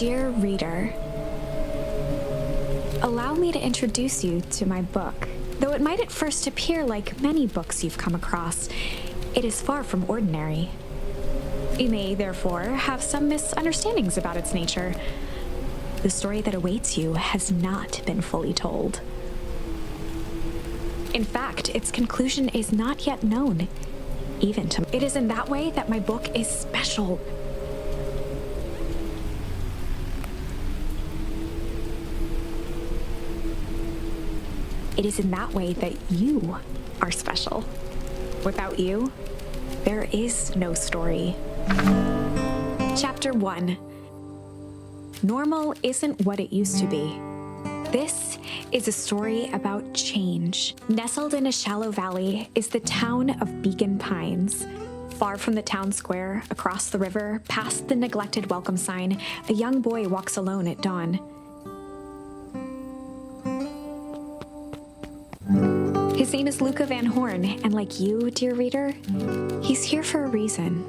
Dear reader, allow me to introduce you to my book. Though it might at first appear like many books you've come across, it is far from ordinary. You may, therefore, have some misunderstandings about its nature. The story that awaits you has not been fully told. In fact, its conclusion is not yet known, even to me. It is in that way that my book is special. It is in that way that you are special. Without you, there is no story. Chapter 1. Normal isn't what it used to be. This is a story about change. Nestled in a shallow valley is the town of Beacon Pines. Far from the town square, across the river, past the neglected welcome sign, a young boy walks alone at dawn. His name is Luca Van Horn, and like you, dear reader, he's here for a reason.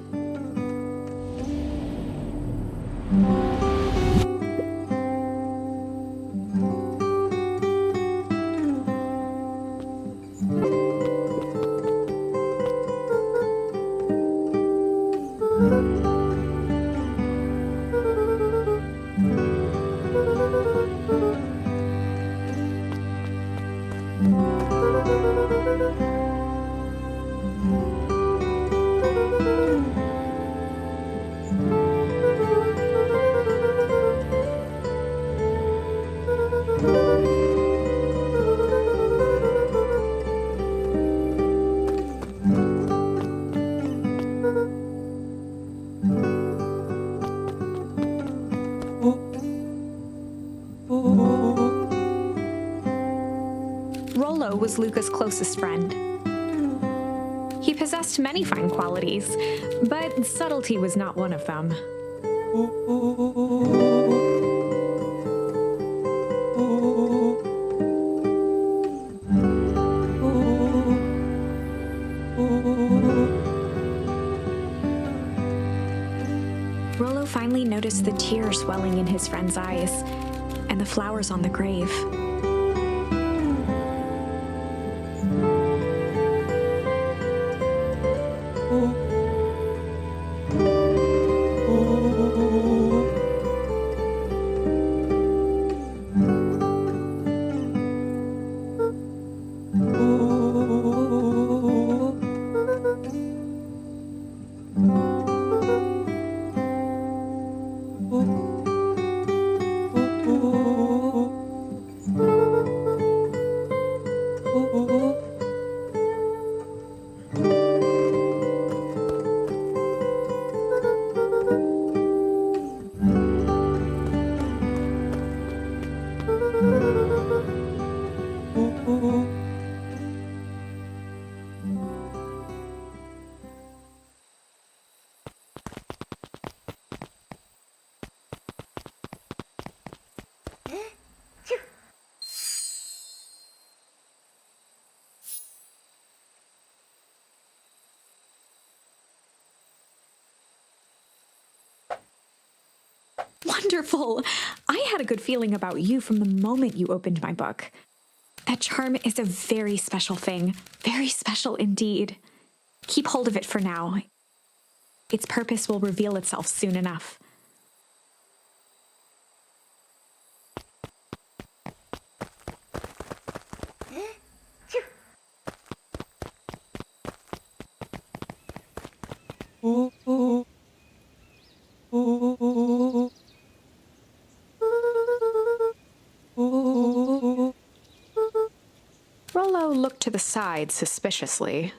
Rollo was Luca's closest friend. He possessed many fine qualities, but subtlety was not one of them. Rollo finally noticed the tears swelling in his friend's eyes and the flowers on the grave. Wonderful! I had a good feeling about you from the moment you opened my book. That charm is a very special thing, very special indeed. Keep hold of it for now. Its purpose will reveal itself soon enough. Rollo looked to the side suspiciously.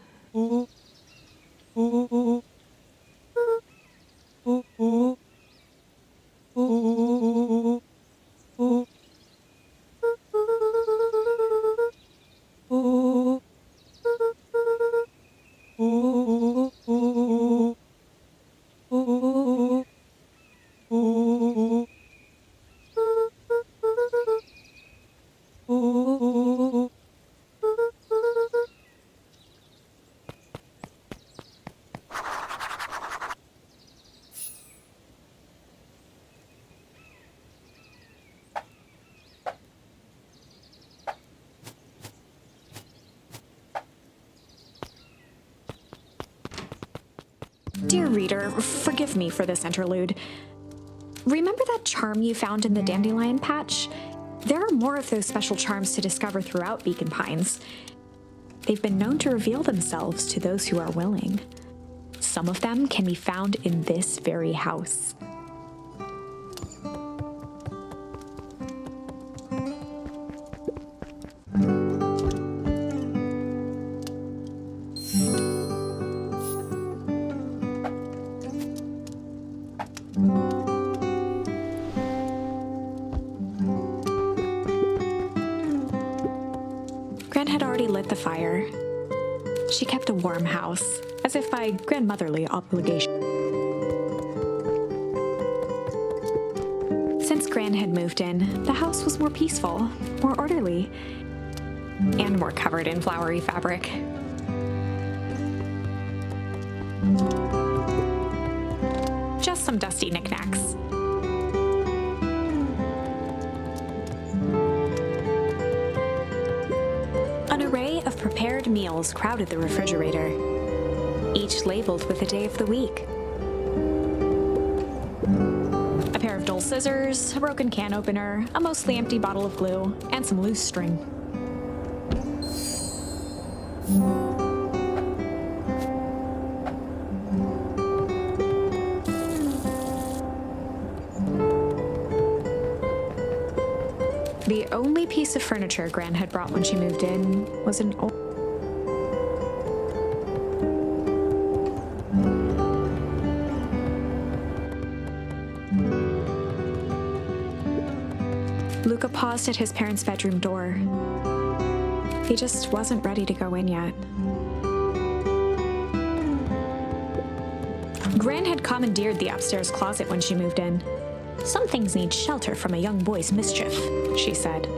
Dear reader, forgive me for this interlude. Remember that charm you found in the dandelion patch? There are more of those special charms to discover throughout Beacon Pines. They've been known to reveal themselves to those who are willing. Some of them can be found in this very house. Gran had already lit the fire. She kept a warm house, as if by grandmotherly obligation. Since Gran had moved in, the house was more peaceful, more orderly, and more covered in flowery fabric. Just some dusty knickknacks. An array of prepared meals crowded the refrigerator, each labeled with a day of the week. A pair of dull scissors, a broken can opener, a mostly empty bottle of glue, and some loose string. The only piece of furniture Gran had brought when she moved in was an old... Luca paused at his parents' bedroom door. He just wasn't ready to go in yet. Gran had commandeered the upstairs closet when she moved in. Some things need shelter from a young boy's mischief, she said.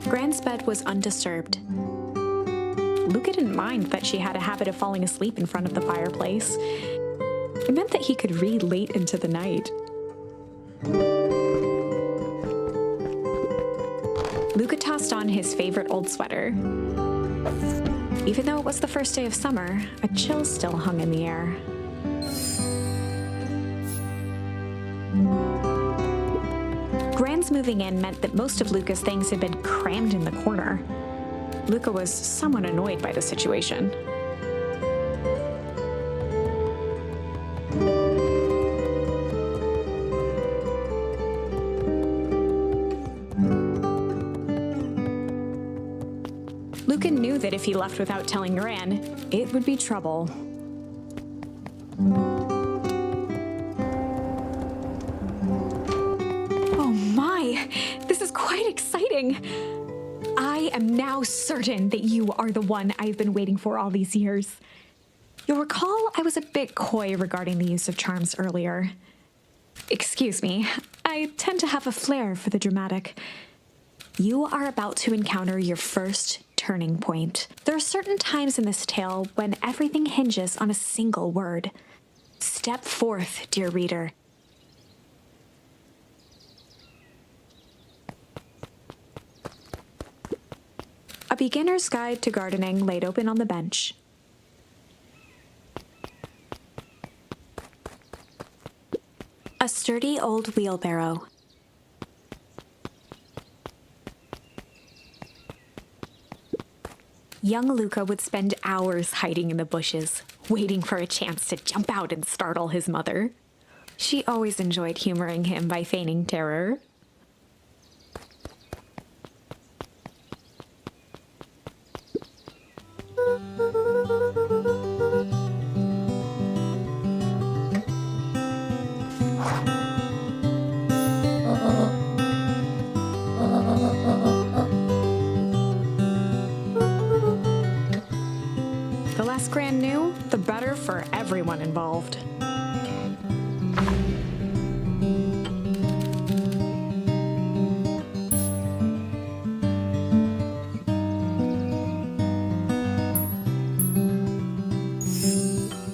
Gran's bed was undisturbed. Luca didn't mind that she had a habit of falling asleep in front of the fireplace. It meant that he could read late into the night. Luca tossed on his favorite old sweater. Even though it was the first day of summer, a chill still hung in the air. Gran's moving in meant that most of Luca's things had been crammed in the corner. Luca was somewhat annoyed by the situation. Luca knew that if he left without telling Gran, it would be trouble. Oh my, this is quite exciting. I am now certain that you are the one I've been waiting for all these years. You'll recall I was a bit coy regarding the use of charms earlier. Excuse me, I tend to have a flair for the dramatic. You are about to encounter your first turning point. There are certain times in this tale when everything hinges on a single word. Step forth, dear reader. A beginner's guide to gardening laid open on the bench. A sturdy old wheelbarrow. Young Luca would spend hours hiding in the bushes, waiting for a chance to jump out and startle his mother. She always enjoyed humoring him by feigning terror. The less Gran knew, the better for everyone involved.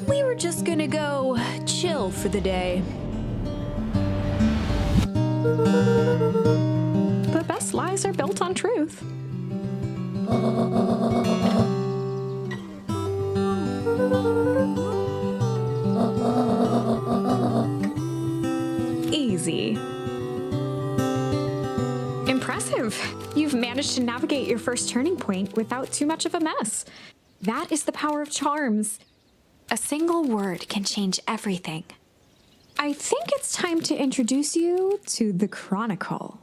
We were just gonna go chill for the day. The best lies are built on truth. Easy. Impressive. You've managed to navigate your first turning point without too much of a mess. That is the power of charms. A single word can change everything. I think it's time to introduce you to the Chronicle.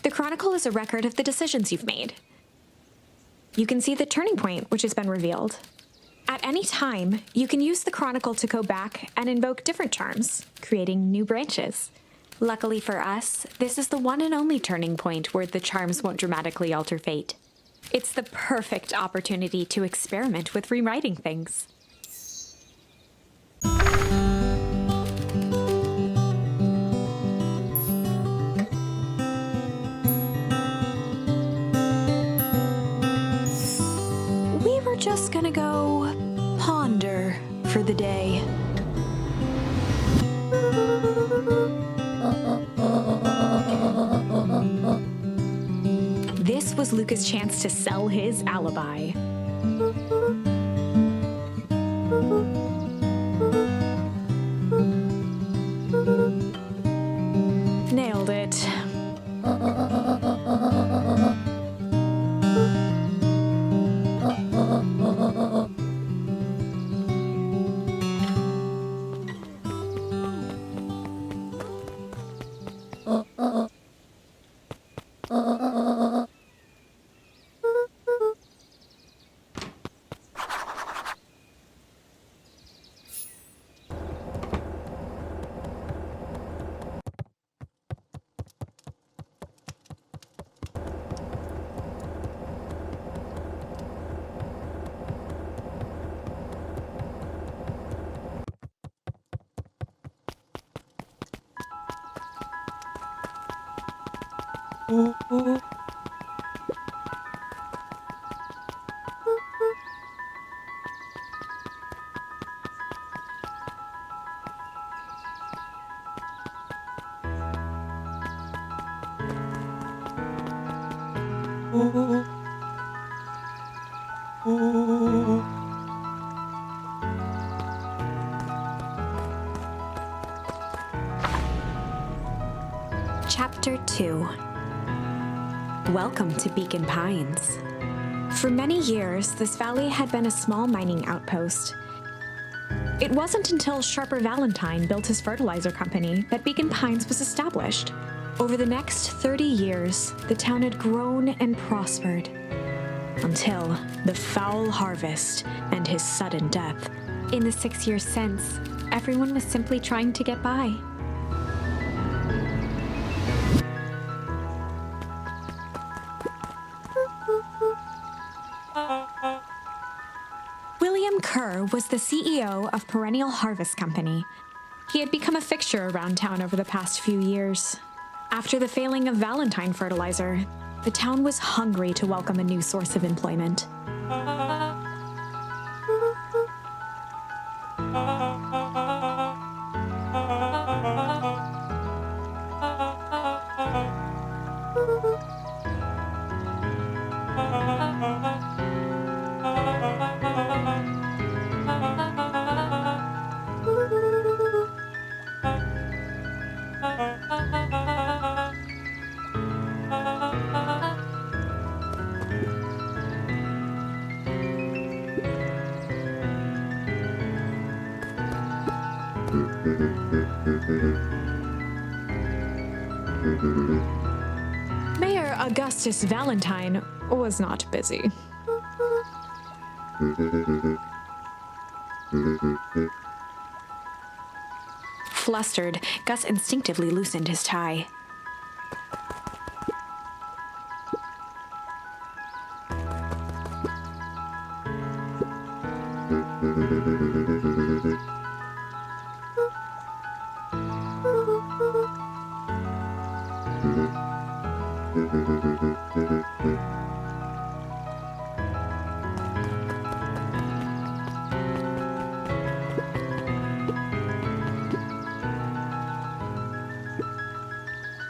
The Chronicle is a record of the decisions you've made. You can see the turning point which has been revealed. At any time, you can use the Chronicle to go back and invoke different charms, creating new branches. Luckily for us, this is the one and only turning point where the charms won't dramatically alter fate. It's the perfect opportunity to experiment with rewriting things. We were just gonna go ponder for the day. This was Luca's chance to sell his alibi. Nailed it. Chapter 2. Welcome to Beacon Pines. For many years, this valley had been a small mining outpost. It wasn't until Sharper Valentine built his fertilizer company that Beacon Pines was established. Over the next 30 years, the town had grown and prospered, until the foul harvest and his sudden death. In the 6 years since, everyone was simply trying to get by. William Kerr was the CEO of Perennial Harvest Company. He had become a fixture around town over the past few years. After the failing of Valentine fertilizer, the town was hungry to welcome a new source of employment. Mayor Augustus Valentine was not busy. Flustered, Gus instinctively loosened his tie.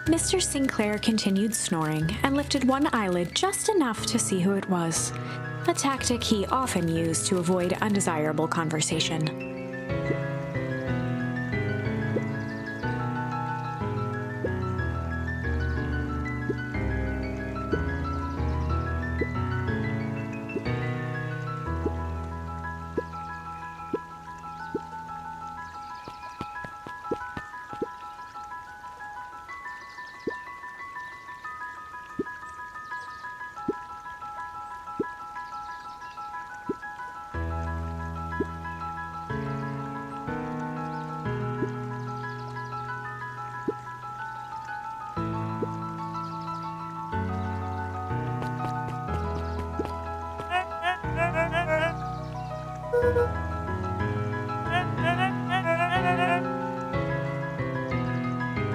Mr. Sinclair continued snoring and lifted one eyelid just enough to see who it was, a tactic he often used to avoid undesirable conversation.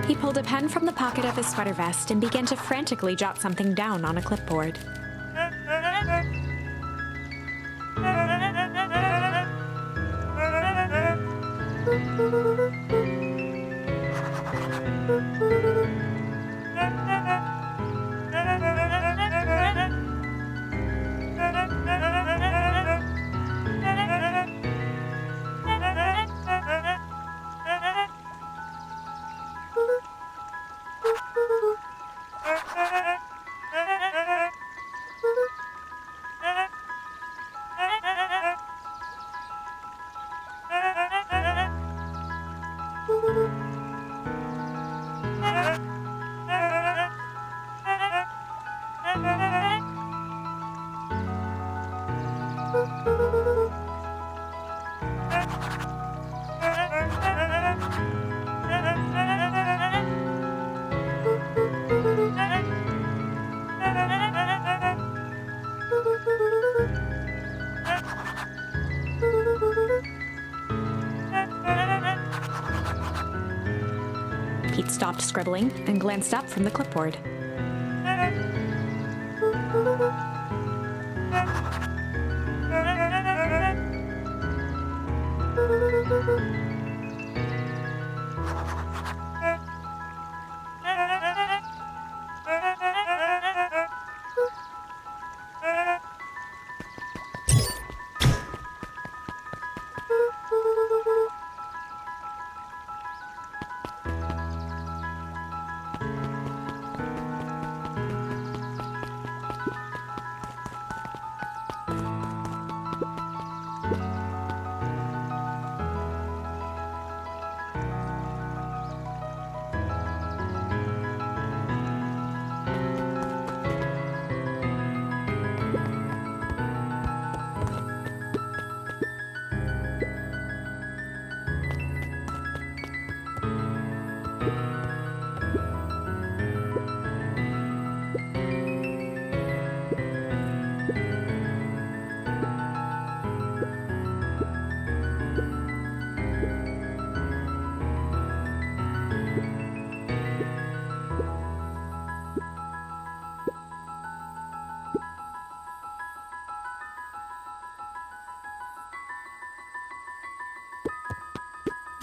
He pulled a pen from the pocket of his sweater vest and began to frantically jot something down on a clipboard. Pete stopped scribbling and glanced up from the clipboard.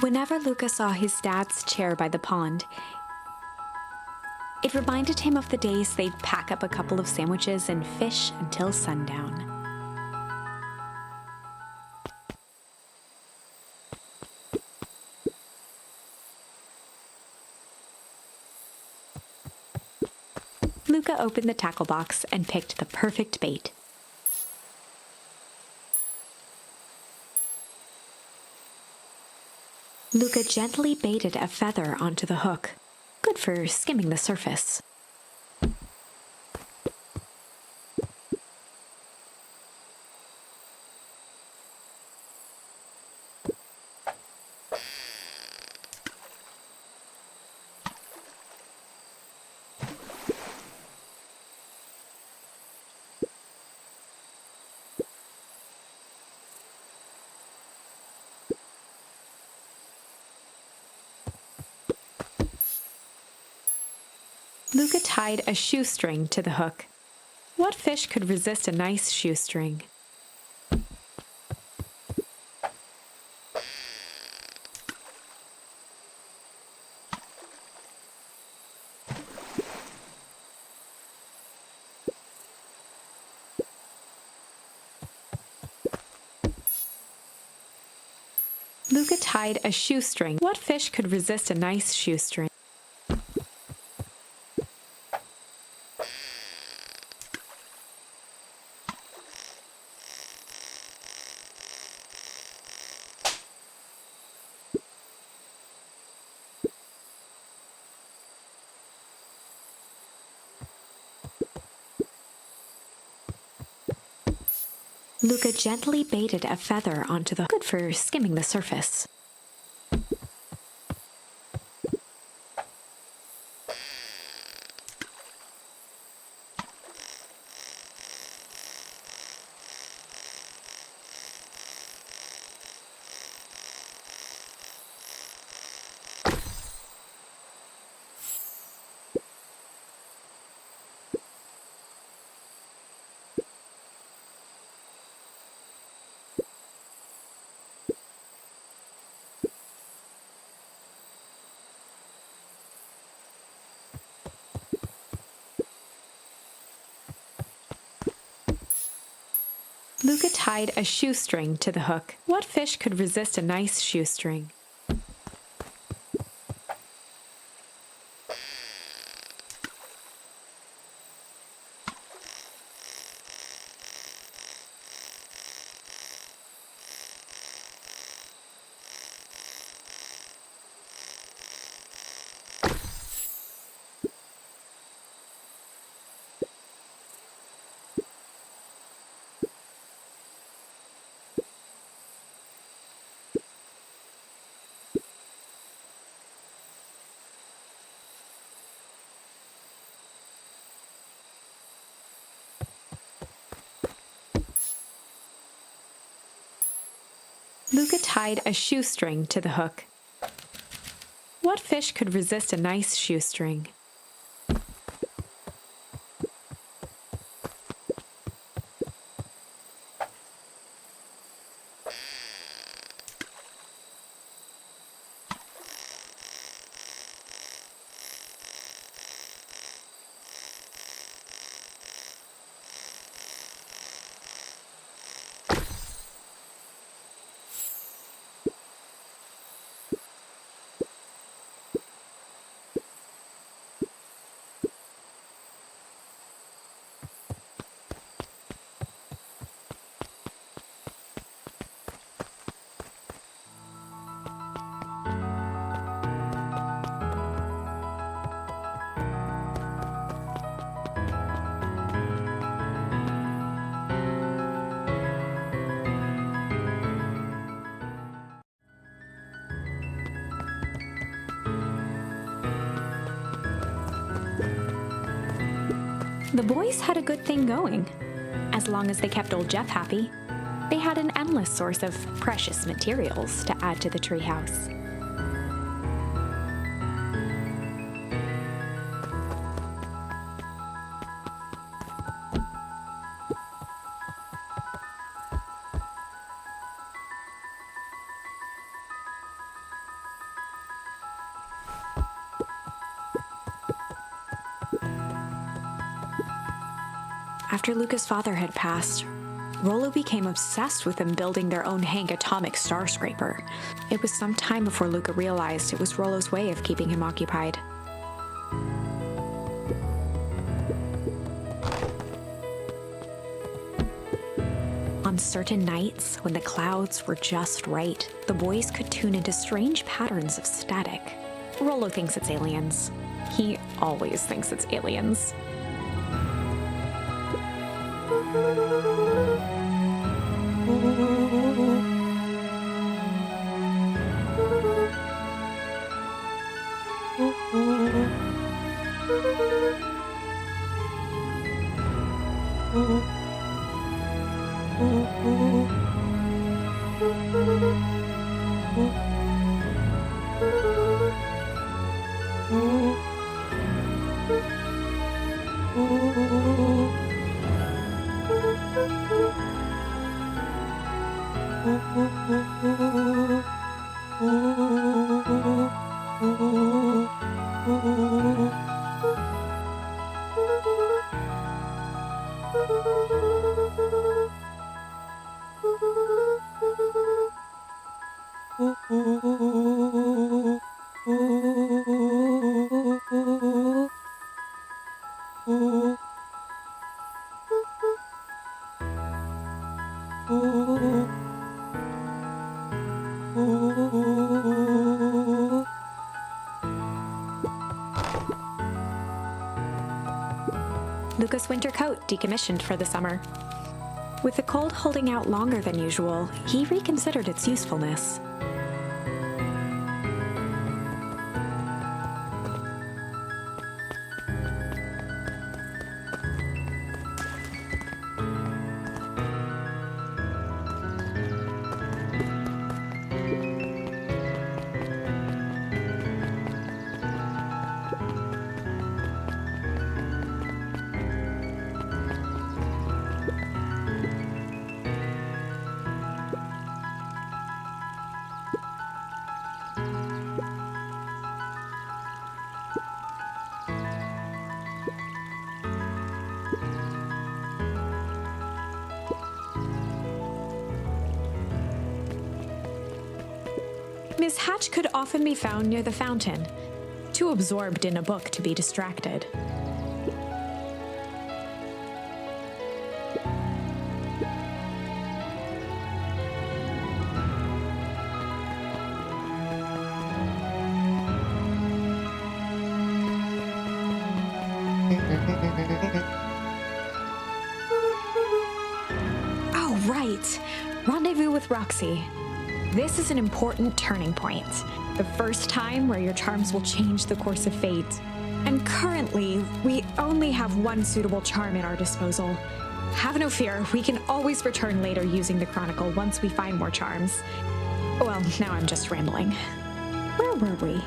Whenever Luca saw his dad's chair by the pond, it reminded him of the days they'd pack up a couple of sandwiches and fish until sundown. Luca opened the tackle box and picked the perfect bait. Luca gently baited a feather onto the hook, good for skimming the surface. Luca tied a shoestring to the hook. What fish could resist a nice shoestring? Luca tied a shoestring. What fish could resist a nice shoestring? Luca gently baited a feather onto the hook, good for skimming the surface. Luca tied a shoestring to the hook. What fish could resist a nice shoestring? Luca tied a shoestring to the hook. What fish could resist a nice shoestring? The boys had a good thing going. As long as they kept old Jeff happy, they had an endless source of precious materials to add to the treehouse. After Luca's father had passed, Rollo became obsessed with them building their own Hank atomic star scraper. It was some time before Luca realized it was Rollo's way of keeping him occupied. On certain nights, when the clouds were just right, the boys could tune into strange patterns of static. Rollo thinks it's aliens. He always thinks it's aliens. Luca's winter coat decommissioned for the summer. With the cold holding out longer than usual, he reconsidered its usefulness. Miss Hatch could often be found near the fountain, too absorbed in a book to be distracted. Oh, right! Rendezvous with Roxy. This is an important turning point. The first time where your charms will change the course of fate. And currently, we only have one suitable charm at our disposal. Have no fear, we can always return later using the Chronicle once we find more charms. Well, now I'm just rambling. Where were we?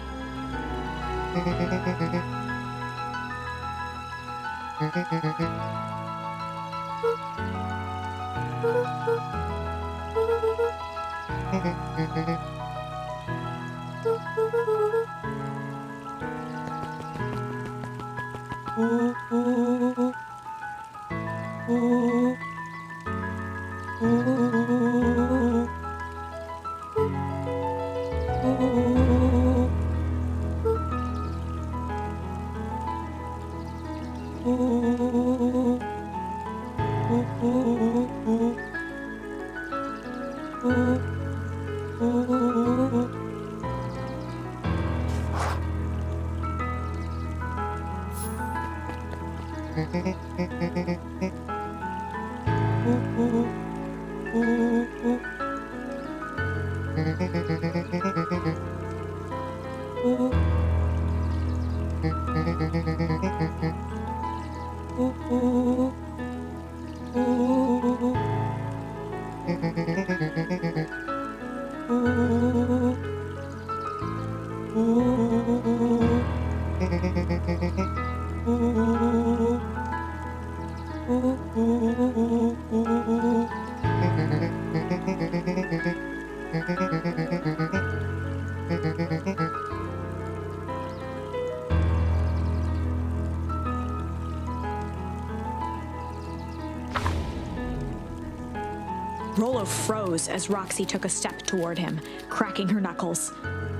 Rollo froze as Roxy took a step toward him, cracking her knuckles.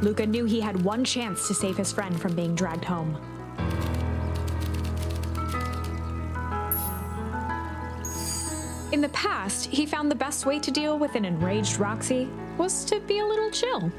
Luca knew he had one chance to save his friend from being dragged home. In the past, he found the best way to deal with an enraged Roxy was to be a little chill.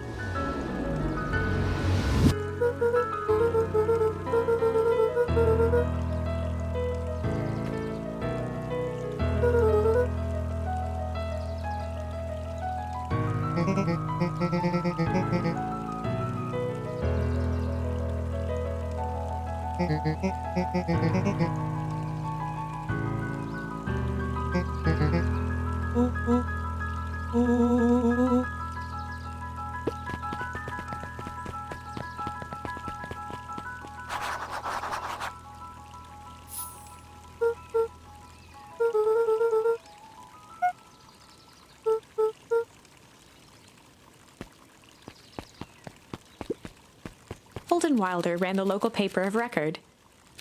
Holden Wilder ran the local paper of record,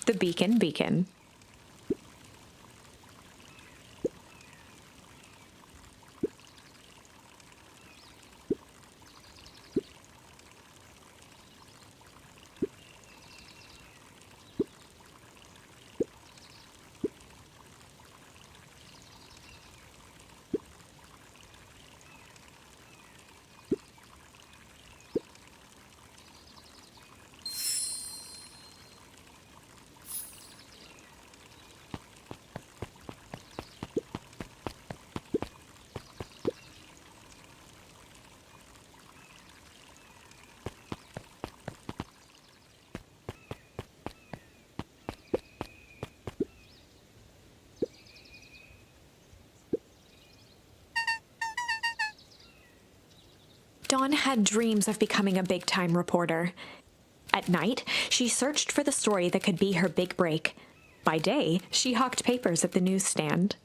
the Beacon. Dawn had dreams of becoming a big-time reporter. At night, she searched for the story that could be her big break. By day, she hawked papers at the newsstand.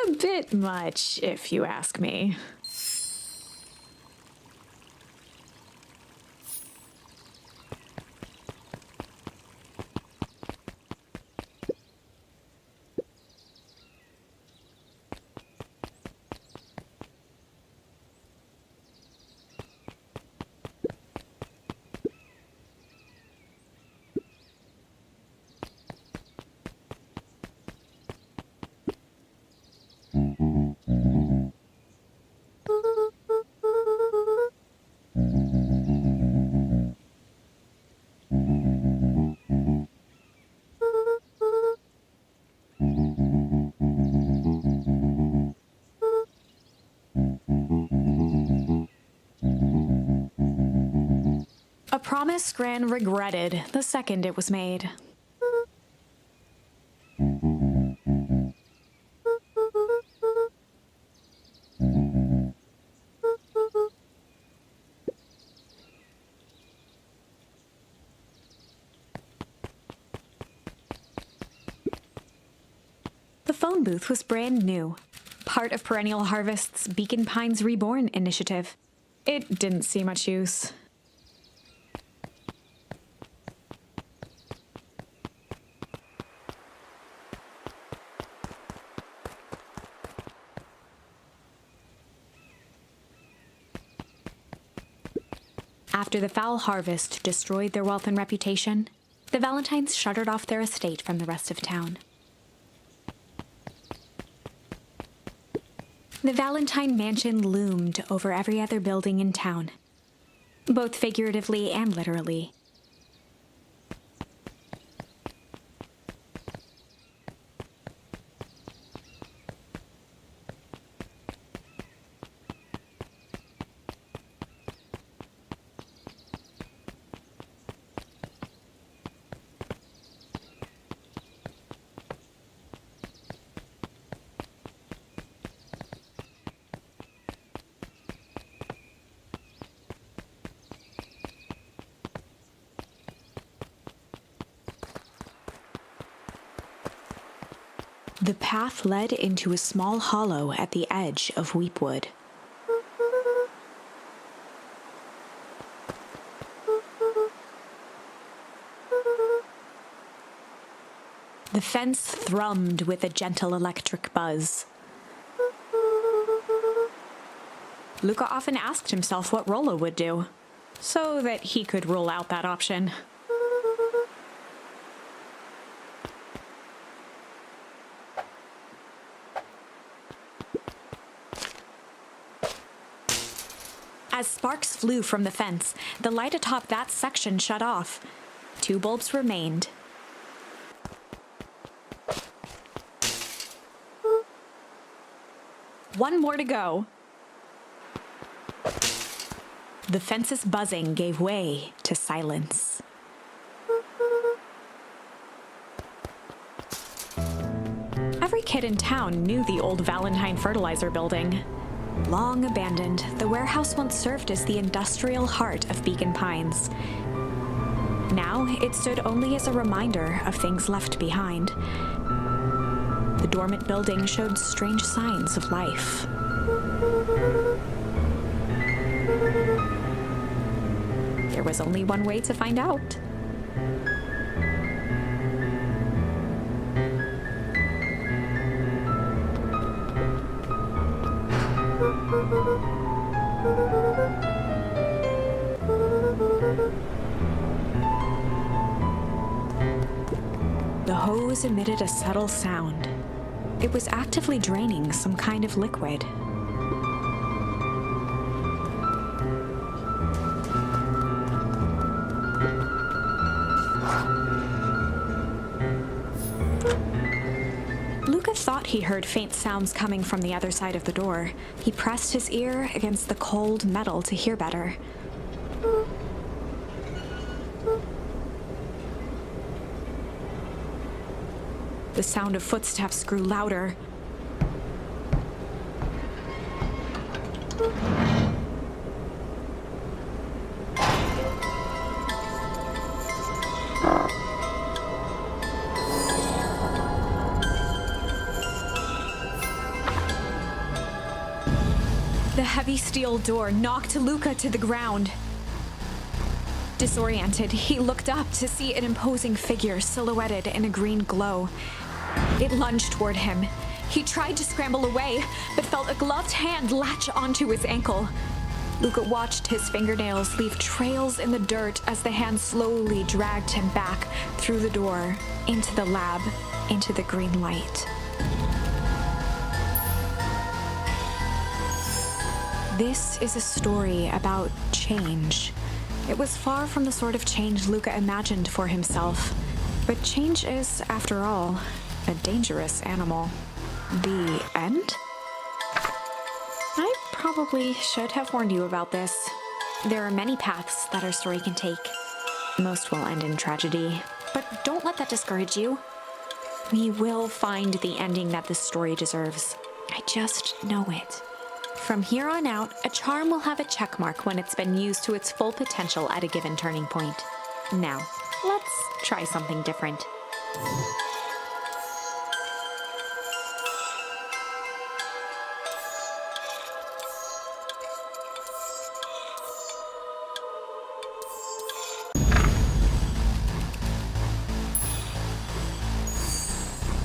A bit much, if you ask me. A promise Gran regretted the second it was made. The phone booth was brand new, part of Perennial Harvest's Beacon Pines Reborn initiative. It didn't see much use. After the foul harvest destroyed their wealth and reputation, the Valentines shuttered off their estate from the rest of town. The Valentine mansion loomed over every other building in town, both figuratively and literally. The path led into a small hollow at the edge of Weepwood. The fence thrummed with a gentle electric buzz. Luca often asked himself what Rollo would do, so that he could rule out that option. As sparks flew from the fence, the light atop that section shut off. 2 bulbs remained. One more to go. The fence's buzzing gave way to silence. Every kid in town knew the old Valentine fertilizer building. Long abandoned, the warehouse once served as the industrial heart of Beacon Pines. Now, it stood only as a reminder of things left behind. The dormant building showed strange signs of life. There was only one way to find out. The hose emitted a subtle sound. It was actively draining some kind of liquid. Luca thought he heard faint sounds coming from the other side of the door. He pressed his ear against the cold metal to hear better. The sound of footsteps grew louder. The heavy steel door knocked Luca to the ground. Disoriented, he looked up to see an imposing figure silhouetted in a green glow. It lunged toward him. He tried to scramble away, but felt a gloved hand latch onto his ankle. Luca watched his fingernails leave trails in the dirt as the hand slowly dragged him back through the door, into the lab, into the green light. This is a story about change. It was far from the sort of change Luca imagined for himself. But change is, after all, a dangerous animal. The end? I probably should have warned you about this. There are many paths that our story can take. Most will end in tragedy. But don't let that discourage you. We will find the ending that this story deserves. I just know it. From here on out, a charm will have a check mark when it's been used to its full potential at a given turning point. Now, let's try something different.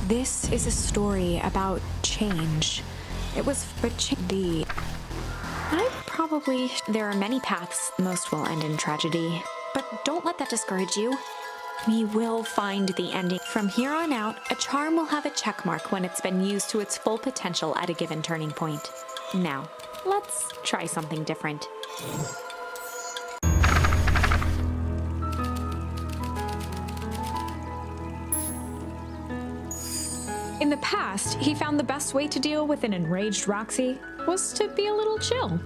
This is a story about change. It was but there are many paths. Most will end in tragedy. But don't let that discourage you. We will find the ending. From here on out, a charm will have a check mark when it's been used to its full potential at a given turning point. Now, let's try something different. In the past, he found the best way to deal with an enraged Roxy was to be a little chill.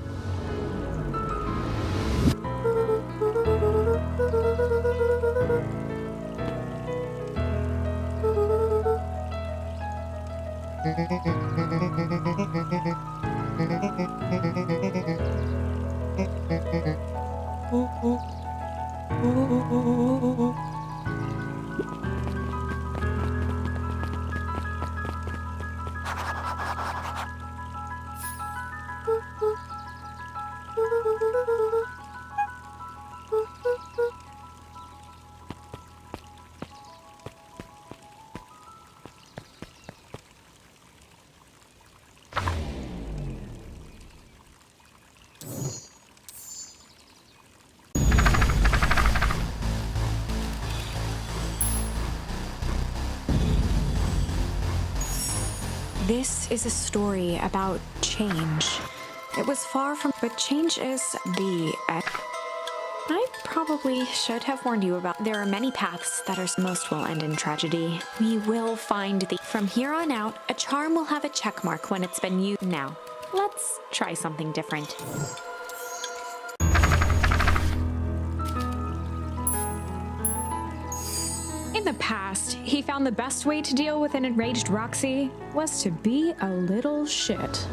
This is a story about change. It was far from, but change is the end. I probably should have warned you about. There are many paths that are most will end in tragedy. We will find the. From here on out, a charm will have a check mark when it's been used. Now, let's try something different. In the past, he found the best way to deal with an enraged Roxy was to be a little shit.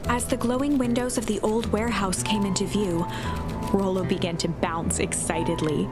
As the glowing windows of the old warehouse came into view, Rollo began to bounce excitedly.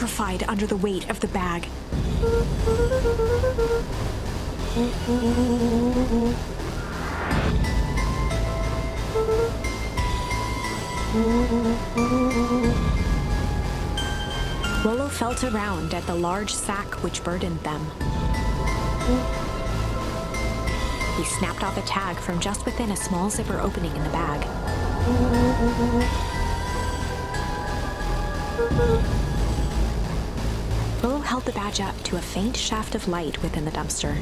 petrified under the weight of the bag. Rollo felt around at the large sack which burdened them. He snapped off a tag from just within a small zipper opening in the bag. Rollo held the badge up to a faint shaft of light within the dumpster.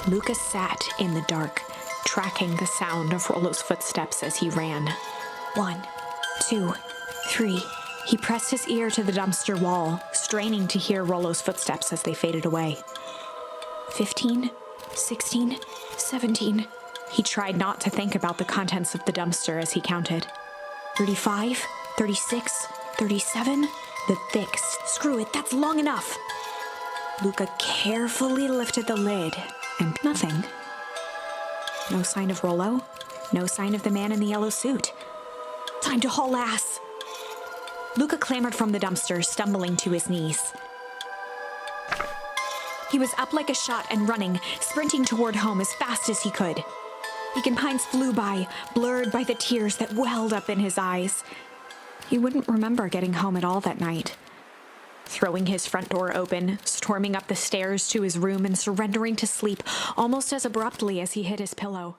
Lucas sat in the dark, tracking the sound of Rollo's footsteps as he ran. 1, 2, 3. He pressed his ear to the dumpster wall, straining to hear Rollo's footsteps as they faded away. 15, 16, 17. He tried not to think about the contents of the dumpster as he counted. 35, 36, 37. The fix. Screw it, that's long enough. Luca carefully lifted the lid, and nothing. No sign of Rollo. No sign of the man in the yellow suit. Time to haul ass. Luca clambered from the dumpster, stumbling to his knees. He was up like a shot and running, sprinting toward home as fast as he could. Beacon Pines flew by, blurred by the tears that welled up in his eyes. He wouldn't remember getting home at all that night. Throwing his front door open, storming up the stairs to his room and surrendering to sleep almost as abruptly as he hit his pillow.